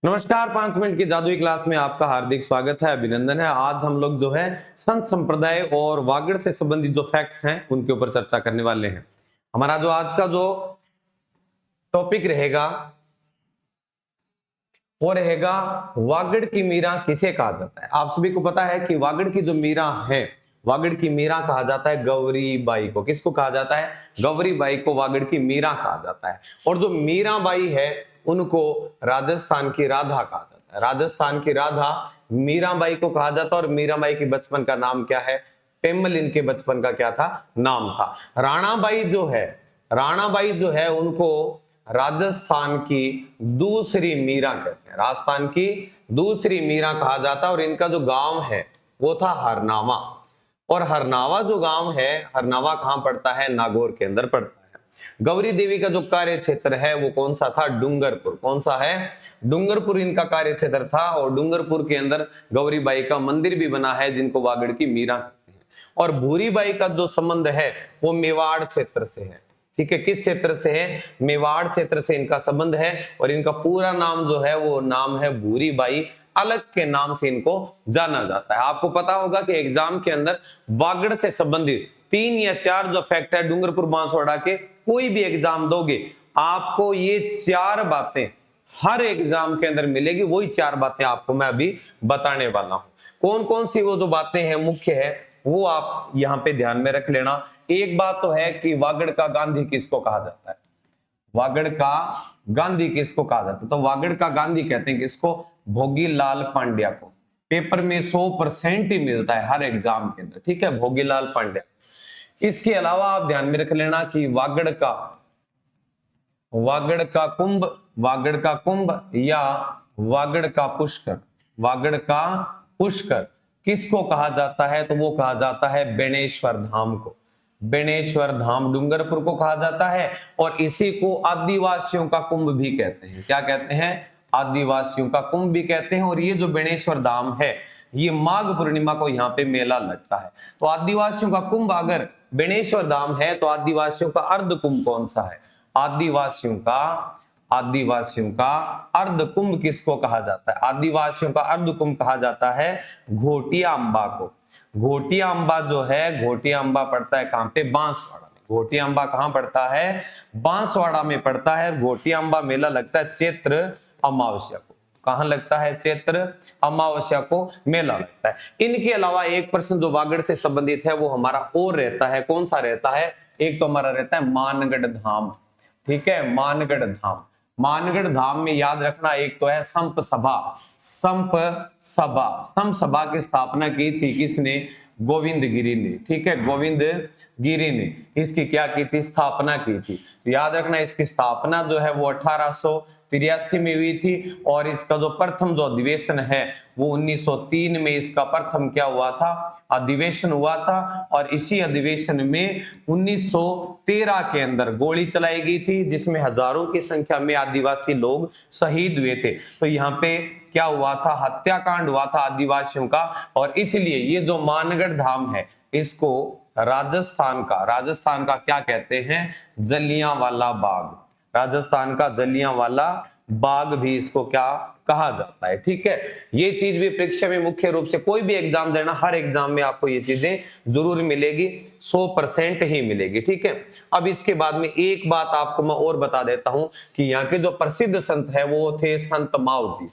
नमस्कार, 5 मिनट की जादुई क्लास में आपका हार्दिक स्वागत है, अभिनंदन है। आज हम लोग जो है संत संप्रदाय और वागड़ से संबंधित जो फैक्ट्स हैं उनके ऊपर चर्चा करने वाले हैं। हमारा जो आज का जो टॉपिक रहेगा वो रहेगा वागड़ की मीरा किसे कहा जाता है। आप सभी को पता है कि वागड़ की जो मीरा है, वागड़ की मीरा कहा जाता है गौरी बाई को। किसको कहा जाता है? गौरी बाई को वागड़ की मीरा कहा जाता है। और जो मीरा बाई है उनको राजस्थान की राधा कहा जाता है। राजस्थान की राधा मीराबाई को कहा जाता है। और मीराबाई के बचपन का नाम क्या है? पेमल इनके बचपन का क्या था? नाम था। राणाबाई जो है उनको राजस्थान की दूसरी मीरा कहते हैं। राजस्थान की दूसरी मीरा कहा जाता है। और इनका जो गांव है वो था हरनावा। और हरनावा जो गांव है, हरनावा कहां पड़ता है? नागौर के अंदर पड़ता है। गौरी देवी का जो कार्य क्षेत्र है वो कौन सा था? डूंगरपुर। कौन सा है? डूंगरपुर इनका कार्य क्षेत्र था। और डूंगरपुर के अंदर गौरी बाई का मंदिर भी बना है जिनको वागड़ की मीरा कहते हैं। और भूरी बाई का जो संबंध है वो मेवाड़ क्षेत्र से है। ठीक है, किस क्षेत्र से है? मेवाड़ क्षेत्र से इनका संबंध है। और इनका पूरा नाम जो है वो नाम है भूरी बाई, अलग के नाम से इनको जाना जाता है। आपको पता होगा कि एग्जाम के अंदर वागड़ से संबंधित 3 या 4 जो फैक्ट है डूंगरपुर बांसवाड़ा के, कोई भी एग्जाम दोगे आपको ये 4 बातें हर एग्जाम के अंदर मिलेगी। वही 4 बातें आपको मैं अभी बताने वाला हूं। कौन कौन सी वो जो बातें हैं मुख्य है वो आप यहां पे ध्यान में रख लेना। एक बात तो है कि वागड़ का गांधी किसको कहा जाता है? वागड़ का गांधी किसको कहा जाता है? तो वागड़ का गांधी कहते हैं किसको? भोगीलाल पांड्या को। पेपर में 100% ही मिलता है हर एग्जाम के अंदर। ठीक है, भोगीलाल पांड्या। इसके अलावा आप ध्यान में रख लेना कि वागड़ का कुंभ या वागड़ का पुष्कर किसको कहा जाता है? तो वो कहा जाता है बेणेश्वर धाम को। बेणेश्वर धाम डूंगरपुर को कहा जाता है। और इसी को आदिवासियों का कुंभ भी कहते हैं। क्या कहते हैं? आदिवासियों का कुंभ भी कहते हैं। और ये जो बेणेश्वर धाम है ये माघ पूर्णिमा को यहाँ पे मेला लगता है। तो आदिवासियों का कुंभ अगर बेणेश्वर धाम है तो आदिवासियों का अर्ध कुंभ कौन सा है? आदिवासियों का अर्ध कुंभ किसको कहा जाता है? आदिवासियों का अर्ध कुंभ कहा जाता है घोटिया अंबा को। घोटिया अंबा जो है, घोटिया अंबा पड़ता है कहां पे? बांसवाड़ा में। घोटिया अंबा कहां पड़ता है? बांसवाड़ा में पड़ता है। घोटिया अंबा मेला लगता है चैत्र अमावस्या को। कहां लगता है? चैत्र अमावस्या को मेला लगता है। इनके अलावा एक प्रश्न जो वागड़ से संबंधित है वो हमारा और रहता है। कौन सा रहता है? एक तो हमारा रहता है मानगढ़ धाम। ठीक है, मानगढ़ धाम। मानगढ़ धाम में याद रखना एक तो है संप सभा की स्थापना की थी किसने? गोविंद गिरी ने। ठीक है, गोविंद गिरी ने इसकी क्या की थी? स्थापना की थी। तो याद रखना इसकी स्थापना जो है वो 1883 में हुई थी। और इसका जो प्रथम जो अधिवेशन है वो 1903 में इसका प्रथम क्या हुआ था? अधिवेशन हुआ था। और इसी अधिवेशन में 1913 के अंदर गोली चलाई गई थी जिसमें हजारों की संख्या में आदिवासी लोग शहीद हुए थे। तो यहाँ पे क्या हुआ था? हत्याकांड हुआ था आदिवासियों का। और इसलिए ये जो मानगढ़ धाम है इसको राजस्थान का क्या कहते हैं? जलियांवाला बाग। राजस्थान का जलियांवाला बाग भी इसको क्या कहा जाता है। ठीक है, ये चीज भी परीक्षा में मुख्य रूप से कोई भी एग्जाम देना, हर एग्जाम में आपको ये चीजें जरूर मिलेगी, 100% ही मिलेगी। ठीक है, अब इसके बाद में एक बात आपको मैं और बता देता हूं कि यहाँ के जो प्रसिद्ध संत है वो थे संत मावजी।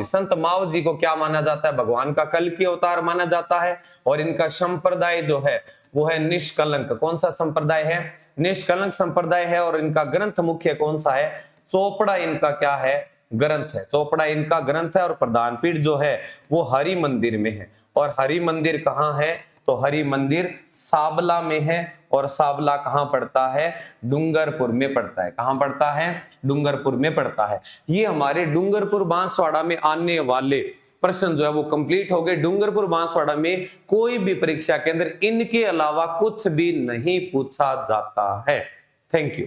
संत मावजी को क्या माना जाता है? भगवान का कल की अवतार माना जाता है। और इनका संप्रदाय जो है वो है निष्कलंक। कौन सा संप्रदाय है? निष्कलंक संप्रदाय है। और इनका ग्रंथ मुख्य कौन सा है? चोपड़ा इनका क्या है? ग्रंथ है। चोपड़ा इनका ग्रंथ है। और प्रधान पीठ जो है वो हरि मंदिर में है। और हरि मंदिर कहाँ है? तो हरि मंदिर साबला में है। और साबला कहां पड़ता है? डूंगरपुर में पड़ता है। कहां पड़ता है? डूंगरपुर में पड़ता है। ये हमारे डूंगरपुर बांसवाड़ा में आने वाले प्रश्न जो है वो कंप्लीट हो गए। डूंगरपुर बांसवाड़ा में कोई भी परीक्षा के अंदर इनके अलावा कुछ भी नहीं पूछा जाता है। Thank you.